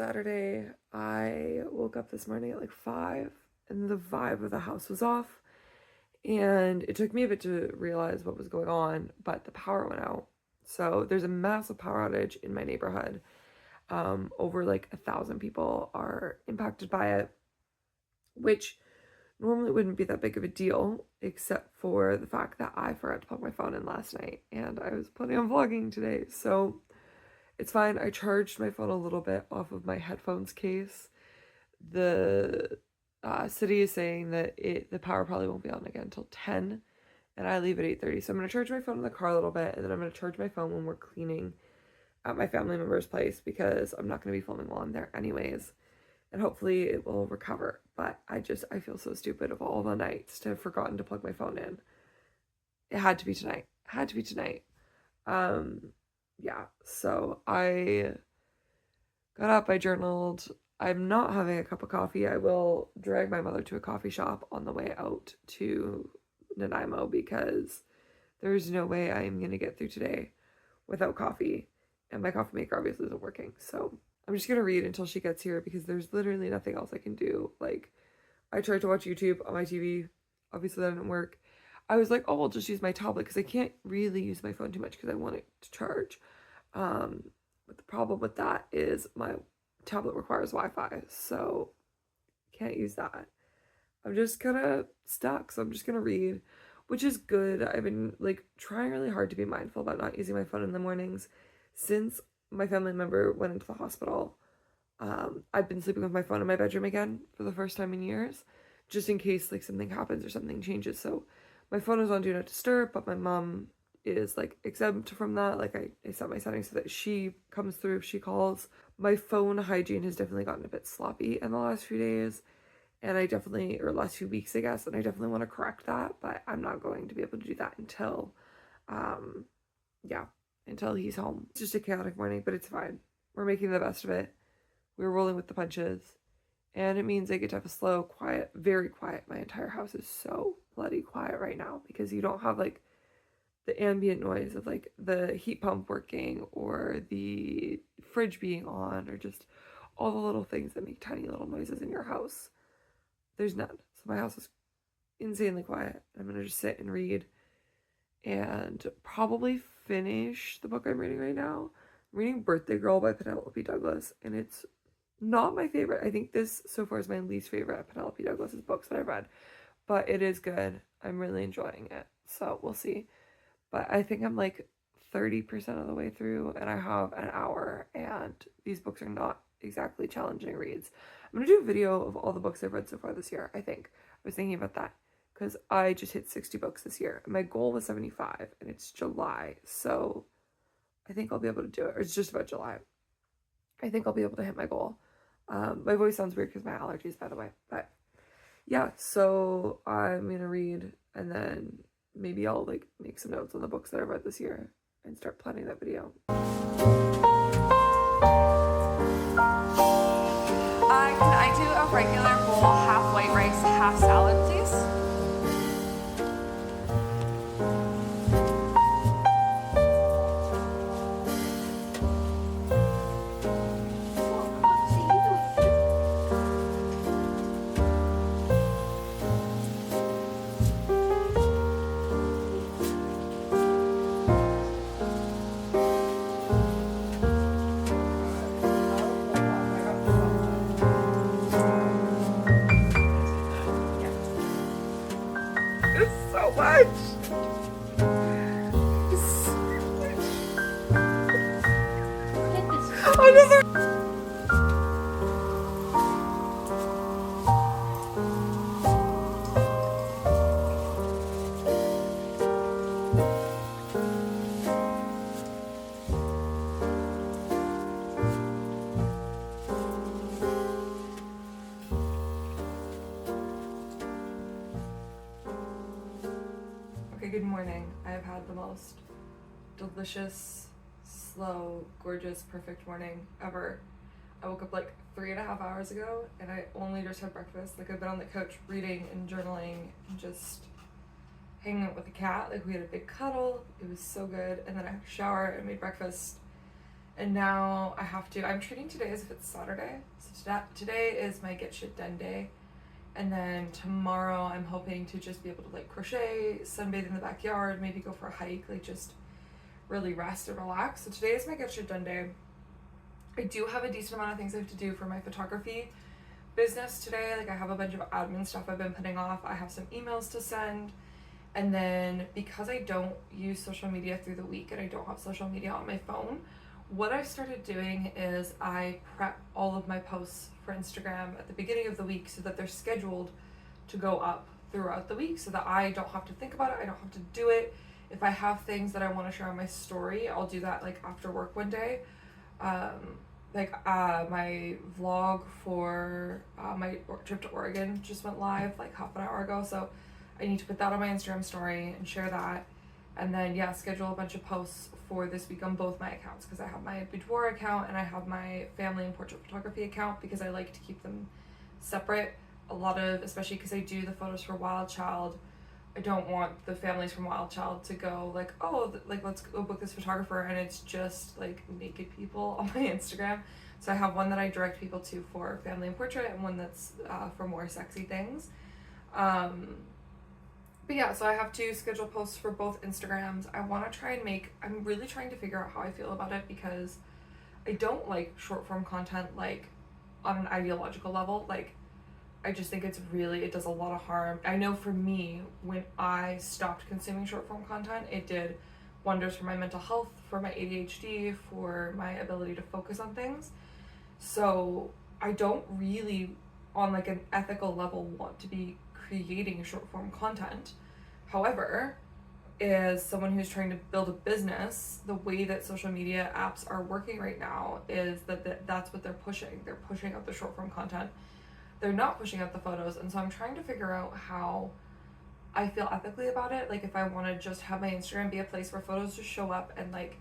Saturday. I woke up this morning at like 5 and the vibe of the house was off. And it took me a bit to realize what was going on, but the power went out. So there's a massive power outage in my neighborhood. Over like 1,000 people are impacted by it, which normally wouldn't be that big of a deal, except for the fact that I forgot to plug my phone in last night and I was planning on vlogging today. So it's fine. I charged my phone a little bit off of my headphones case. The city is saying that the power probably won't be on again until 10, and I leave at 8:30. So I'm going to charge my phone in the car a little bit, and then I'm going to charge my phone when we're cleaning at my family member's place because I'm not going to be filming while I'm there anyways. And hopefully it will recover. But I feel so stupid of all the nights to have forgotten to plug my phone in. It had to be tonight. Had to be tonight. Yeah, so I got up, I journaled. I'm not having a cup of coffee. I will drag my mother to a coffee shop on the way out to Nanaimo because there's no way I am going to get through today without coffee. And my coffee maker obviously isn't working. So I'm just going to read until she gets here because there's literally nothing else I can do. Like, I tried to watch YouTube on my TV. Obviously that didn't work. I was like, oh, I'll just use my tablet because I can't really use my phone too much because I want it to charge. But the problem with that is my tablet requires Wi-Fi, so can't use that. I'm just kind of stuck, so I'm just gonna read, which is good. I've been like trying really hard to be mindful about not using my phone in the mornings since my family member went into the hospital. I've been sleeping with my phone in my bedroom again for the first time in years, just in case like something happens or something changes. So my phone is on Do Not Disturb, but my mom is like exempt from that. Like I set my settings so that she comes through if she calls. My phone hygiene has definitely gotten a bit sloppy in the last few days, and or last few weeks I guess, and I definitely want to correct that, but I'm not going to be able to do that until yeah, until he's home. It's just a chaotic morning, but it's fine. We're making the best of it. We're rolling with the punches, and it means I get to have a slow, quiet, very quiet. My entire house is so bloody quiet right now because you don't have like the ambient noise of like the heat pump working or the fridge being on or just all the little things that make tiny little noises in your house. There's none. So my house is insanely quiet. I'm gonna just sit and read and probably finish the book I'm reading right now. I'm reading Birthday Girl by Penelope Douglas, and it's not my favorite. I think this so far is my least favorite of Penelope Douglas's books that I've read, but it is good. I'm really enjoying it, so we'll see. But I think I'm like 30% of the way through and I have an hour, and these books are not exactly challenging reads. I'm going to do a video of all the books I've read so far this year, I think. I was thinking about that because I just hit 60 books this year. My goal was 75 and it's July, so I think I'll be able to do it. Or it's just about July. I think I'll be able to hit my goal. My voice sounds weird because my allergies, by the way. But yeah, so I'm going to read and then maybe I'll like make some notes on the books that I've read this year and start planning that video. Can I do a regular bowl, half white rice, half salad, please? Much. Another. Okay, good morning. I have had the most delicious, slow, gorgeous, perfect morning ever. I woke up like 3.5 hours ago and I only just had breakfast. Like I've been on the couch reading and journaling and just hanging out with the cat. Like we had a big cuddle. It was so good. And then I had a shower and made breakfast. And now I'm treating today as if it's Saturday. So today is my get shit done day. And then tomorrow I'm hoping to just be able to like crochet, sunbathe in the backyard, maybe go for a hike, like just really rest and relax. So today is my get shit done day. I do have a decent amount of things I have to do for my photography business today. Like I have a bunch of admin stuff I've been putting off. I have some emails to send. And then because I don't use social media through the week and I don't have social media on my phone, what I've started doing is I prep all of my posts for Instagram at the beginning of the week so that they're scheduled to go up throughout the week so that I don't have to think about it. I don't have to do it. If I have things that I want to share on my story, I'll do that like after work one day. My vlog for my trip to Oregon just went live like half an hour ago, so I need to put that on my Instagram story and share that. And then schedule a bunch of posts for this week on both my accounts, because I have my boudoir account and I have my family and portrait photography account, because I like to keep them separate. Especially because I do the photos for Wild Child, I don't want the families from Wild Child to go like, let's go book this photographer and it's just like naked people on my Instagram. So I have one that I direct people to for family and portrait, and one that's for more sexy things. So I have to schedule posts for both Instagrams. I'm really trying to figure out how I feel about it, because I don't like short form content like on an ideological level. Like I just think it does a lot of harm. I know for me, when I stopped consuming short form content, it did wonders for my mental health, for my ADHD, for my ability to focus on things. So I don't really, on like an ethical level, want to be creating short form content. However, as someone who's trying to build a business, the way that social media apps are working right now is that's what they're pushing. They're pushing out the short form content. They're not pushing out the photos. And so I'm trying to figure out how I feel ethically about it. Like if I want to just have my Instagram be a place where photos just show up, and like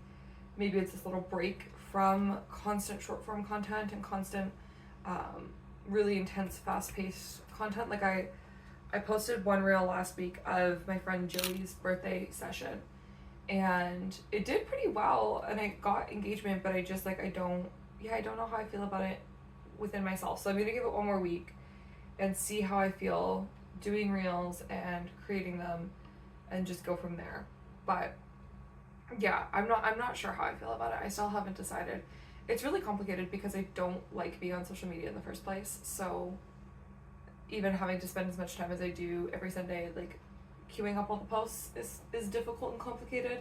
maybe it's this little break from constant short form content and constant really intense fast paced content. Like I posted one reel last week of my friend Joey's birthday session, and it did pretty well and I got engagement, but I just like I don't know how I feel about it within myself. So I'm gonna give it one more week and see how I feel doing reels and creating them, and just go from there. But I'm not sure how I feel about it. I still haven't decided. It's really complicated because I don't like being on social media in the first place. So even having to spend as much time as I do every Sunday, like queuing up all the posts is difficult and complicated.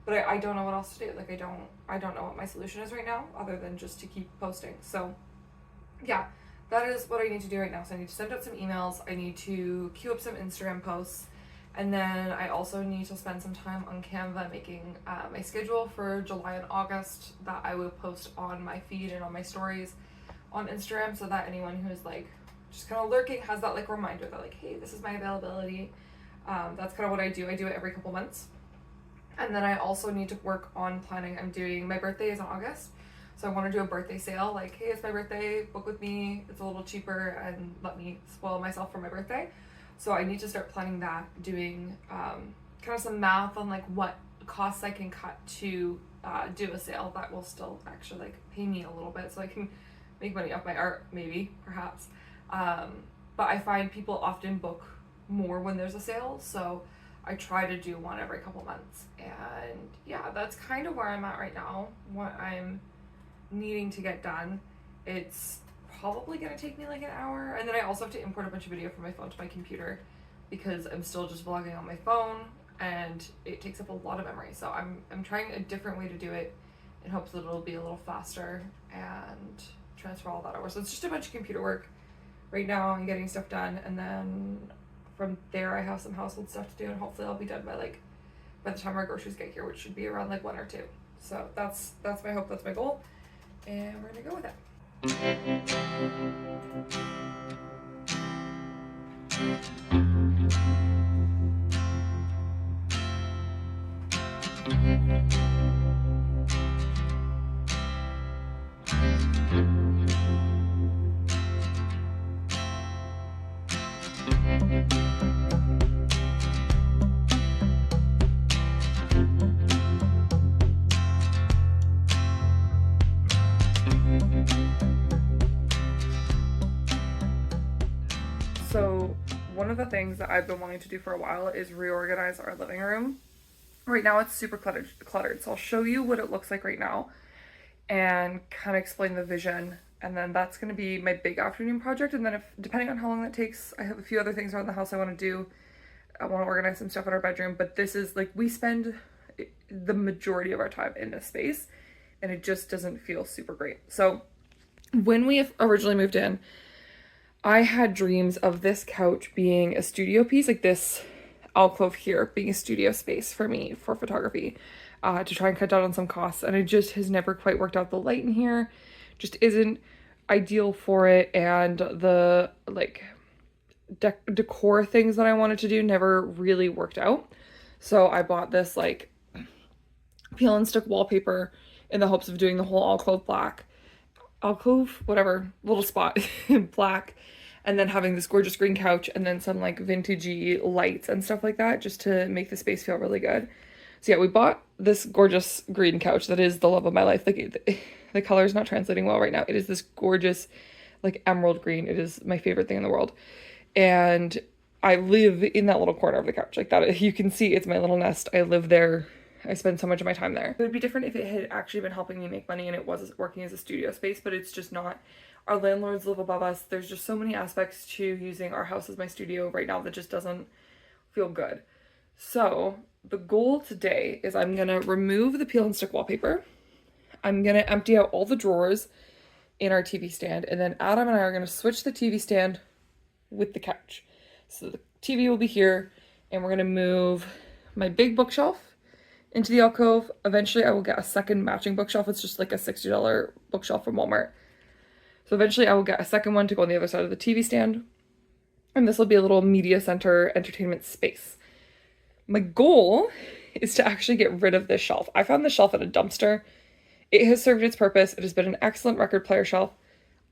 But I don't know what else to do. Like I don't know what my solution is right now, other than just to keep posting. So that is what I need to do right now. So I need to send out some emails, I need to queue up some Instagram posts, and then I also need to spend some time on Canva making my schedule for July and August that I will post on my feed and on my stories on Instagram, so that anyone who is like just kind of lurking has that like reminder that like, hey, this is my availability. That's kind of what I do. I do it every couple months. And then I also need to work on planning. My birthday is in August, so I want to do a birthday sale. Like, hey, it's my birthday, book with me. It's a little cheaper and let me spoil myself for my birthday. So I need to start planning that, doing kind of some math on like what costs I can cut to do a sale that will still actually like pay me a little bit, so I can make money off my art, maybe, perhaps. But I find people often book more when there's a sale, so I try to do one every couple months. And that's kind of where I'm at right now, what I'm needing to get done. It's probably gonna take me like an hour, and then I also have to import a bunch of video from my phone to my computer, because I'm still just vlogging on my phone and it takes up a lot of memory. So I'm trying a different way to do it in hopes that it'll be a little faster and transfer all that over. So it's just a bunch of computer work right now and getting stuff done, and then from there I have some household stuff to do, and hopefully I'll be done by the time our groceries get here, which should be around like 1 or 2. So that's my hope, that's my goal, and we're gonna go with it. So one of the things that I've been wanting to do for a while is reorganize our living room. Right now it's super cluttered. So I'll show you what it looks like right now and kind of explain the vision. And then that's going to be my big afternoon project. And then if, depending on how long that takes, I have a few other things around the house I want to do. I want to organize some stuff in our bedroom, but this is like, we spend the majority of our time in this space and it just doesn't feel super great. So when we originally moved in, I had dreams of this couch being a studio piece, like this alcove here being a studio space for me for photography, to try and cut down on some costs. And it just has never quite worked out. The light in here just isn't ideal for it. And the like decor things that I wanted to do never really worked out. So I bought this like peel and stick wallpaper in the hopes of doing the whole alcove, whatever, little spot in black, and then having this gorgeous green couch and then some like vintagey lights and stuff like that just to make the space feel really good. So yeah, we bought this gorgeous green couch that is the love of my life. Like the color is not translating well right now. It is this gorgeous like emerald green. It is my favorite thing in the world. And I live in that little corner of the couch. Like that, you can see it's my little nest. I live there. I spend so much of my time there. It would be different if it had actually been helping me make money and it was working as a studio space, but it's just not. Our landlords live above us. There's just so many aspects to using our house as my studio right now that just doesn't feel good. So the goal today is I'm gonna remove the peel and stick wallpaper. I'm gonna empty out all the drawers in our TV stand, and then Adam and I are gonna switch the TV stand with the couch. So the TV will be here, and we're gonna move my big bookshelf into the alcove. Eventually I will get a second matching bookshelf. It's just like a $60 bookshelf from Walmart. So eventually I will get a second one to go on the other side of the TV stand. And this will be a little media center entertainment space. My goal is to actually get rid of this shelf. I found this shelf at a dumpster. It has served its purpose. It has been an excellent record player shelf.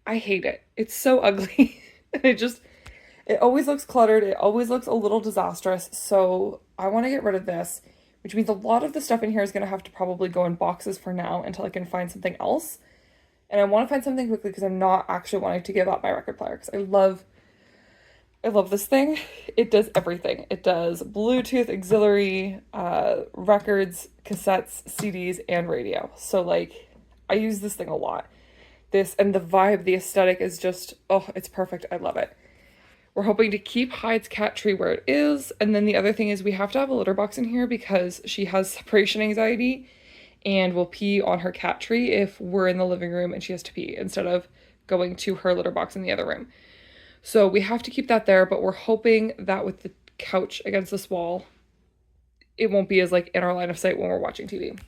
I hate it. It's so ugly. And it always looks cluttered. It always looks a little disastrous. So I want to get rid of this, which means a lot of the stuff in here is going to have to probably go in boxes for now until I can find something else. And I want to find something quickly because I'm not actually wanting to give up my record player because I love this thing. It does everything. It does Bluetooth, auxiliary, records, cassettes, CDs, and radio. So like I use this thing a lot. This and the vibe, the aesthetic is just, oh, it's perfect. I love it. We're hoping to keep Hyde's cat tree where it is. And then the other thing is we have to have a litter box in here because she has separation anxiety and will pee on her cat tree if we're in the living room and she has to pee instead of going to her litter box in the other room. So we have to keep that there, but we're hoping that with the couch against this wall, it won't be as like in our line of sight when we're watching TV.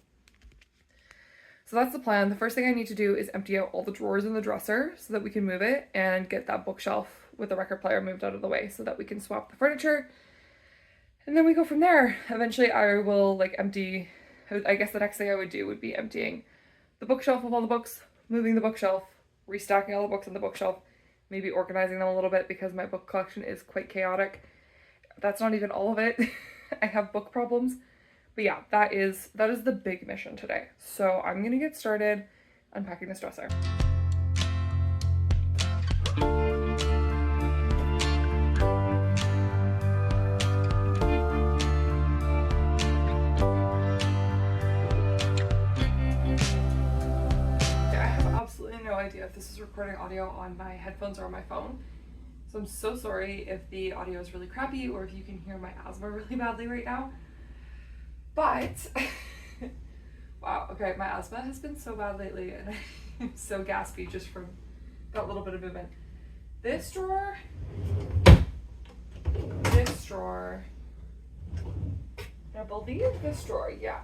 So that's the plan. The first thing I need to do is empty out all the drawers in the dresser so that we can move it and get that bookshelf with the record player moved out of the way so that we can swap the furniture. And then we go from there. Eventually I will like empty, I guess the next thing I would do would be emptying the bookshelf of all the books, moving the bookshelf, restacking all the books on the bookshelf, maybe organizing them a little bit because my book collection is quite chaotic. That's not even all of it. I have book problems. But yeah, that is the big mission today. So I'm gonna get started unpacking this dresser. No idea if this is recording audio on my headphones or on my phone, so I'm so sorry if the audio is really crappy or if you can hear my asthma really badly right now, but wow, okay, my asthma has been so bad lately and I'm so gaspy just from that little bit of movement. This drawer, I believe this drawer, yeah,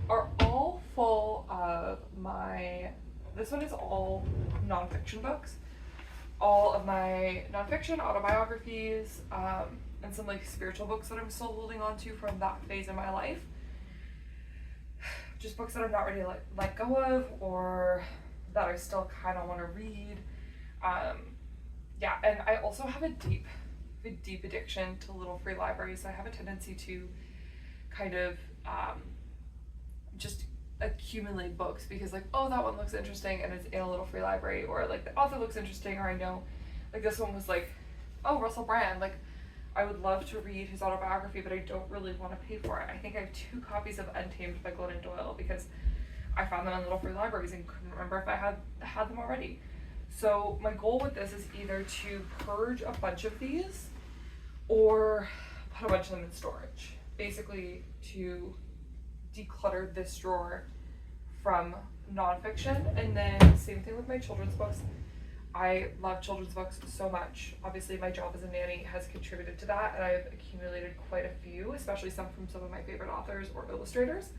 are all full of this one is all nonfiction books. All of my nonfiction autobiographies, and some like spiritual books that I'm still holding on to from that phase in my life. Just books that I'm not ready to let go of or that I still kind of want to read. Yeah, and I also have a deep addiction to little free libraries. I have a tendency to kind of just accumulate books because like, oh, that one looks interesting and it's in a little free library, or like the author looks interesting, or I know like this one was like oh, Russell Brand, like, I would love to read his autobiography, but I don't really want to pay for it. I think I have 2 copies of Untamed by Glennon Doyle because I found them in little free libraries and couldn't remember if I had them already. So my goal with this is either to purge a bunch of these or put a bunch of them in storage. Basically to declutter this drawer from nonfiction, and then same thing with my children's books. I love children's books so much. Obviously my job as a nanny has contributed to that, and I've accumulated quite a few, especially some from some of my favorite authors or illustrators.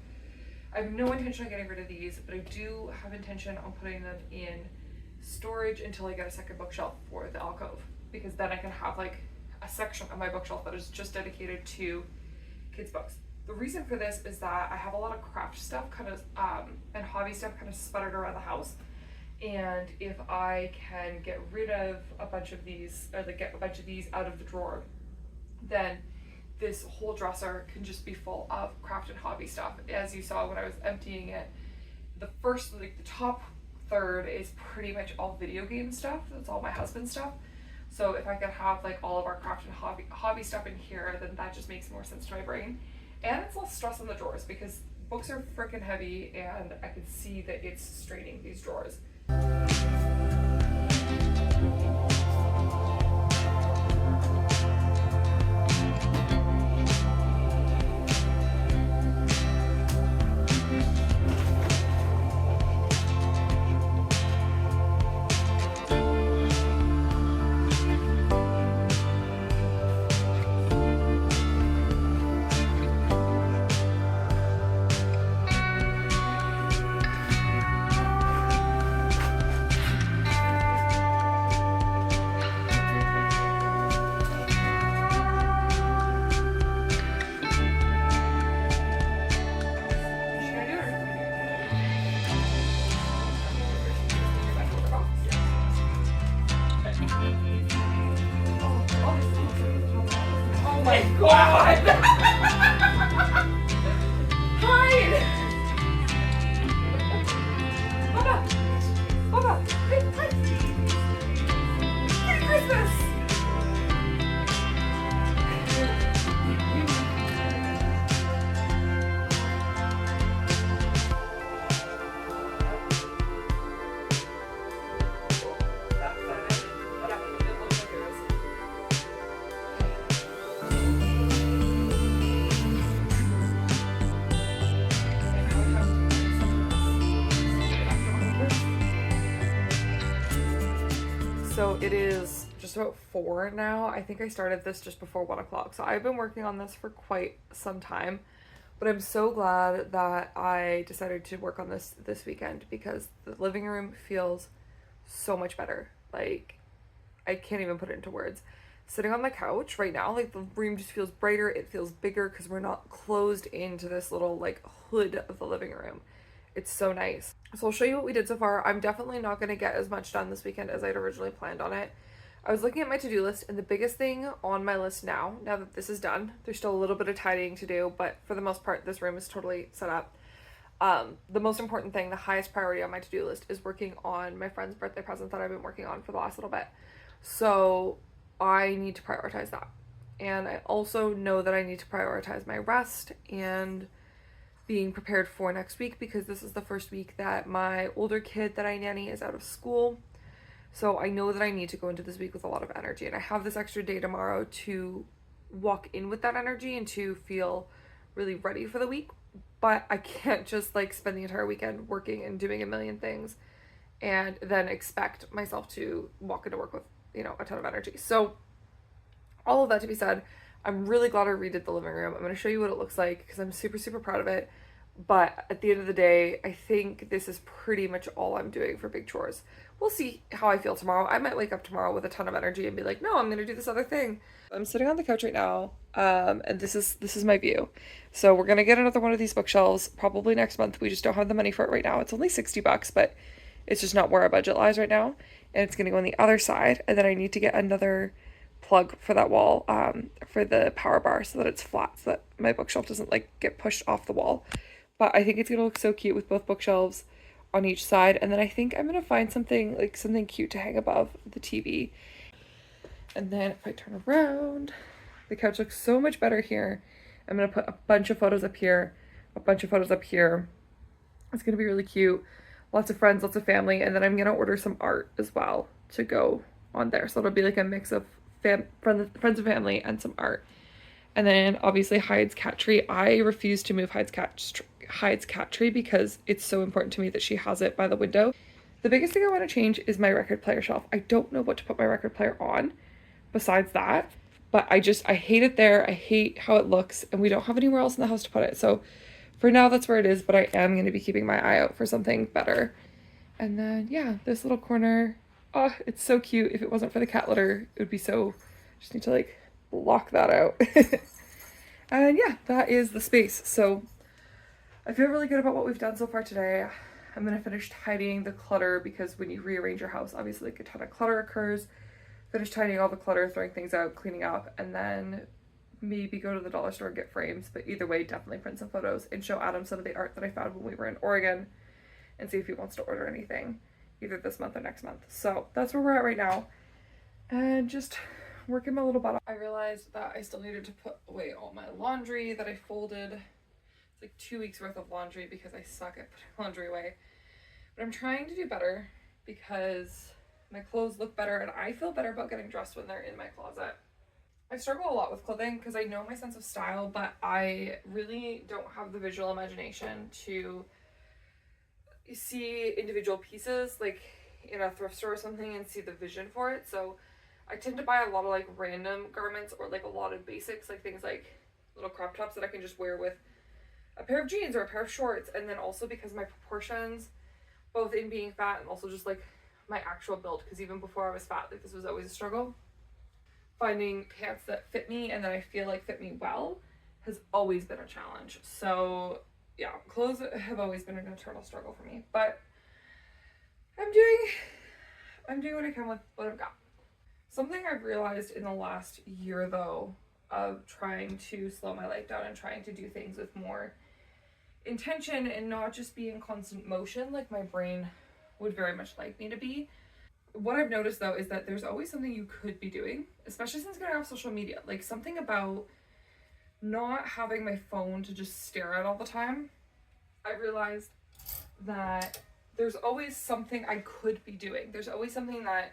I have no intention of getting rid of these, but I do have intention on putting them in storage until I get a second bookshelf for the alcove, because then I can have like a section of my bookshelf that is just dedicated to kids' books. The reason for this is that I have a lot of craft stuff kind of and hobby stuff kind of sputtered around the house, and if I can get rid of a bunch of these, or like get a bunch of these out of the drawer, then this whole dresser can just be full of craft and hobby stuff. As you saw when I was emptying it, the top third is pretty much all video game stuff. That's all my husband's stuff. So if I could have like all of our craft and hobby stuff in here, then that just makes more sense to my brain. And it's less stress on the drawers because books are freaking heavy, and I can see that it's straining these drawers. Oh my god! Hide! Mama! Mama! Hey, hide! Merry Christmas! So it is just about 4 now. I think I started this just before 1 o'clock. So I've been working on this for quite some time, but I'm so glad that I decided to work on this weekend because the living room feels so much better. Like, I can't even put it into words. Sitting on the couch right now, like, the room just feels brighter. It feels bigger because we're not closed into this little like hood of the living room. It's so nice. So I'll show you what we did so far. I'm definitely not going to get as much done this weekend as I'd originally planned on it. I was looking at my to-do list, and the biggest thing on my list now that this is done, there's still a little bit of tidying to do, but for the most part, this room is totally set up. The most important thing, the highest priority on my to-do list, is working on my friend's birthday present that I've been working on for the last little bit. So I need to prioritize that. And I also know that I need to prioritize my rest and being prepared for next week, because this is the first week that my older kid that I nanny is out of school. So I know that I need to go into this week with a lot of energy, and I have this extra day tomorrow to walk in with that energy and to feel really ready for the week. But I can't just like spend the entire weekend working and doing a million things and then expect myself to walk into work with, you know, a ton of energy. So all of that to be said, I'm really glad I redid the living room. I'm going to show you what it looks like because I'm super, super proud of it. But at the end of the day, I think this is pretty much all I'm doing for big chores. We'll see how I feel tomorrow. I might wake up tomorrow with a ton of energy and be like, no, I'm going to do this other thing. I'm sitting on the couch right now, and this is my view. So we're going to get another one of these bookshelves probably next month. We just don't have the money for it right now. It's only $60, but it's just not where our budget lies right now. And it's going to go on the other side. And then I need to get another plug for that wall, for the power bar, so that it's flat, so that my bookshelf doesn't like get pushed off the wall. But I think it's gonna look so cute with both bookshelves on each side. And then I think I'm gonna find something cute to hang above the TV. And then if I turn around, the couch looks so much better here. I'm going to put a bunch of photos up here, a bunch of photos up here. It's going to be really cute. Lots of friends, lots of family. And then I'm going to order some art as well to go on there. So it'll be like a mix of friends and family and some art. And then obviously Hyde's cat tree. I refuse to move Hyde's cat tree because it's so important to me that she has it by the window. The biggest thing I want to change is my record player shelf. I don't know what to put my record player on besides that, but I hate it there. I hate how it looks, and we don't have anywhere else in the house to put it. So for now, that's where it is, but I am going to be keeping my eye out for something better. And then, yeah, this little corner. Oh, it's so cute. If it wasn't for the cat litter, it would be so, just need to like block that out. And yeah, that is the space. So I feel really good about what we've done so far today. I'm going to finish tidying the clutter because when you rearrange your house, obviously like a ton of clutter occurs. Finish tidying all the clutter, throwing things out, cleaning up, and then maybe go to the dollar store and get frames. But either way, definitely print some photos and show Adam some of the art that I found when we were in Oregon and see if he wants to order anything either this month or next month. So that's where we're at right now. And just working my little butt off. I realized that I still needed to put away all my laundry that I folded. It's like 2 weeks worth of laundry because I suck at putting laundry away. But I'm trying to do better because my clothes look better and I feel better about getting dressed when they're in my closet. I struggle a lot with clothing because I know my sense of style, but I really don't have the visual imagination to see individual pieces like in a thrift store or something and see the vision for it. So I tend to buy a lot of like random garments or like a lot of basics, like things like little crop tops that I can just wear with a pair of jeans or a pair of shorts. And then also because my proportions, both in being fat and also just like my actual build, because even before I was fat, like this was always a struggle. Finding pants that fit me and that I feel like fit me well has always been a challenge. So yeah, clothes have always been an eternal struggle for me, but I'm doing what I can with what I've got. Something I've realized in the last year though, of trying to slow my life down and trying to do things with more intention and not just be in constant motion like my brain would very much like me to be. What I've noticed though is that there's always something you could be doing, especially since getting off social media. Like something about not having my phone to just stare at all the time. I realized that there's always something I could be doing. There's always something that,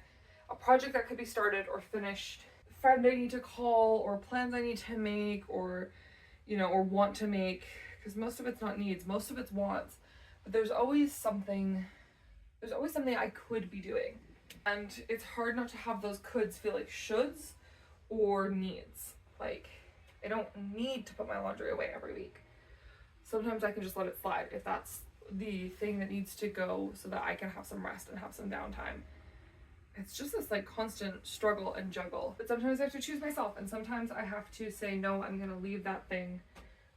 a project that could be started or finished, a friend I need to call, or plans I need to make, or, you know, or want to make, because most of it's not needs, most of it's wants. But there's always something I could be doing. And it's hard not to have those coulds feel like shoulds or needs. Like, I don't need to put my laundry away every week. Sometimes I can just let it slide if that's the thing that needs to go so that I can have some rest and have some downtime. It's just this like constant struggle and juggle. But sometimes I have to choose myself, and sometimes I have to say, no, I'm gonna leave that thing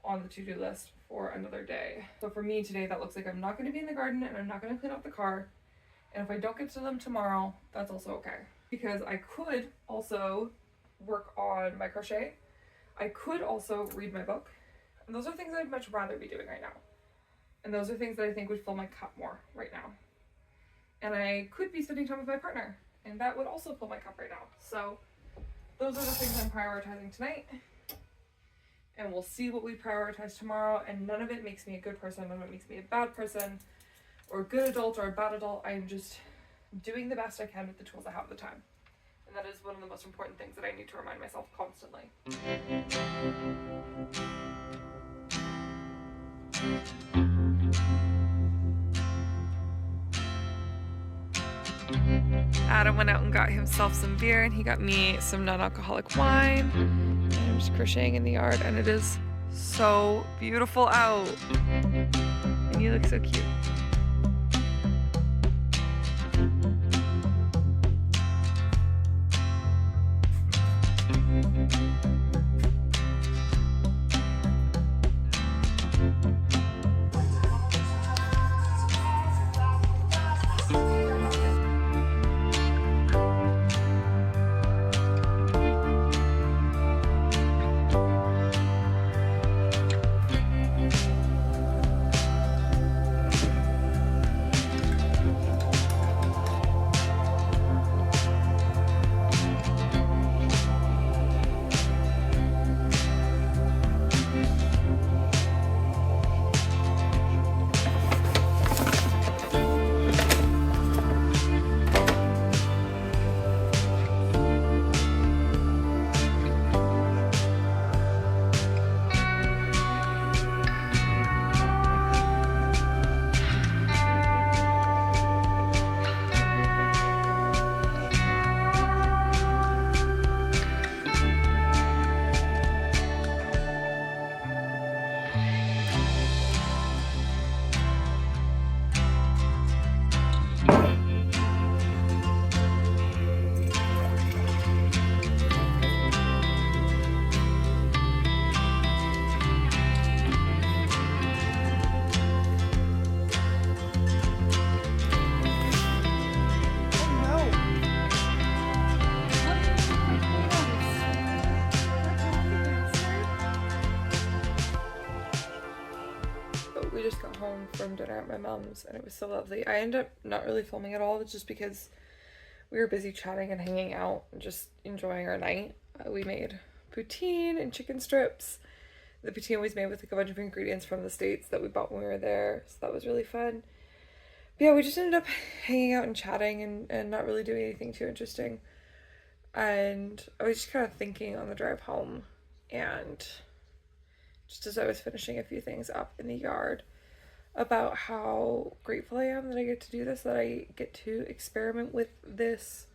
on the to-do list for another day. So for me today, that looks like I'm not gonna be in the garden and I'm not gonna clean up the car. And if I don't get to them tomorrow, that's also okay. Because I could also work on my crochet. I could also read my book. And those are things I'd much rather be doing right now. And those are things that I think would fill my cup more right now. And I could be spending time with my partner, and that would also fill my cup right now. So those are the things I'm prioritizing tonight. And we'll see what we prioritize tomorrow. And none of it makes me a good person. None of it makes me a bad person, or a good adult or a bad adult. I'm just doing the best I can with the tools I have at the time. And that is one of the most important things that I need to remind myself constantly. Adam went out and got himself some beer, and he got me some non-alcoholic wine. And I'm just crocheting in the yard, and it is so beautiful out. And you look so cute. just got home from dinner at my mom's and it was so lovely. I ended up not really filming at all just because we were busy chatting and hanging out and just enjoying our night. We made poutine and chicken strips. The poutine was made with like a bunch of ingredients from the States that we bought when we were there, so that was really fun. But yeah, we just ended up hanging out and chatting and not really doing anything too interesting. And I was just kind of thinking on the drive home, and just as I was finishing a few things up in the yard, about how grateful I am that I get to do this, that I get to experiment with this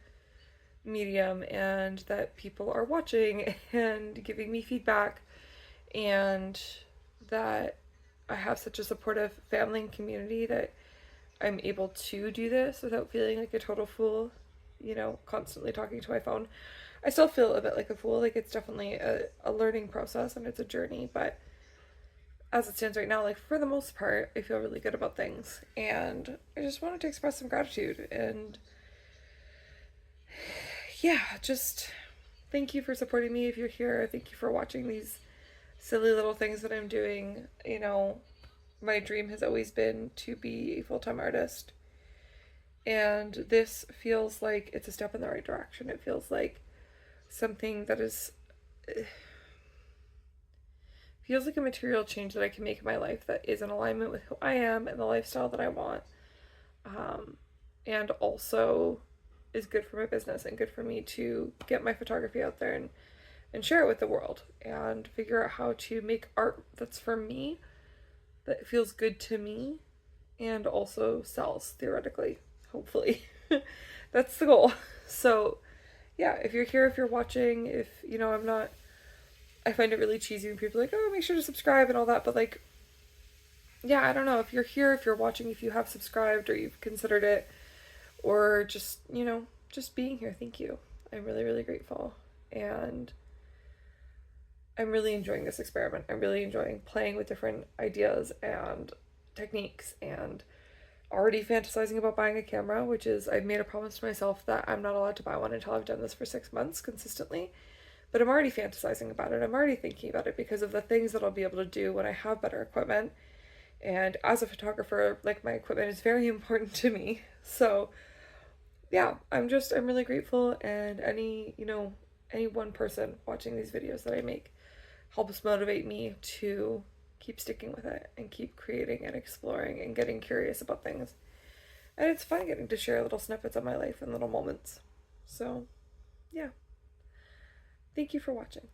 medium, and that people are watching and giving me feedback, and that I have such a supportive family and community that I'm able to do this without feeling like a total fool, constantly talking to my phone. I still feel a bit like a fool, like it's definitely a learning process and it's a journey, but as it stands right now, like for the most part, I feel really good about things, and I just wanted to express some gratitude, and yeah, just thank you for supporting me if you're here. Thank you for watching these silly little things that I'm doing. My dream has always been to be a full-time artist, and this feels like it's a step in the right direction. It feels like something that feels like a material change that I can make in my life that is in alignment with who I am and the lifestyle that I want, and also is good for my business and good for me to get my photography out there and share it with the world and figure out how to make art that's for me, that feels good to me, and also sells, theoretically, hopefully. That's the goal. So yeah, if you're here, if you're watching, if I find it really cheesy when people are like, oh, make sure to subscribe and all that, but like, yeah, I don't know, if you're here, if you're watching, if you have subscribed or you've considered it, or just just being here, thank you. I'm really, really grateful, and I'm really enjoying this experiment. I'm really enjoying playing with different ideas and techniques, and already fantasizing about buying a camera, which is, I've made a promise to myself that I'm not allowed to buy one until I've done this for 6 months consistently. But I'm already fantasizing about it. I'm already thinking about it because of the things that I'll be able to do when I have better equipment. And as a photographer, like, my equipment is very important to me. So yeah, I'm really grateful, and any one person watching these videos that I make helps motivate me to keep sticking with it and keep creating and exploring and getting curious about things. And it's fun getting to share little snippets of my life and little moments. So yeah, thank you for watching.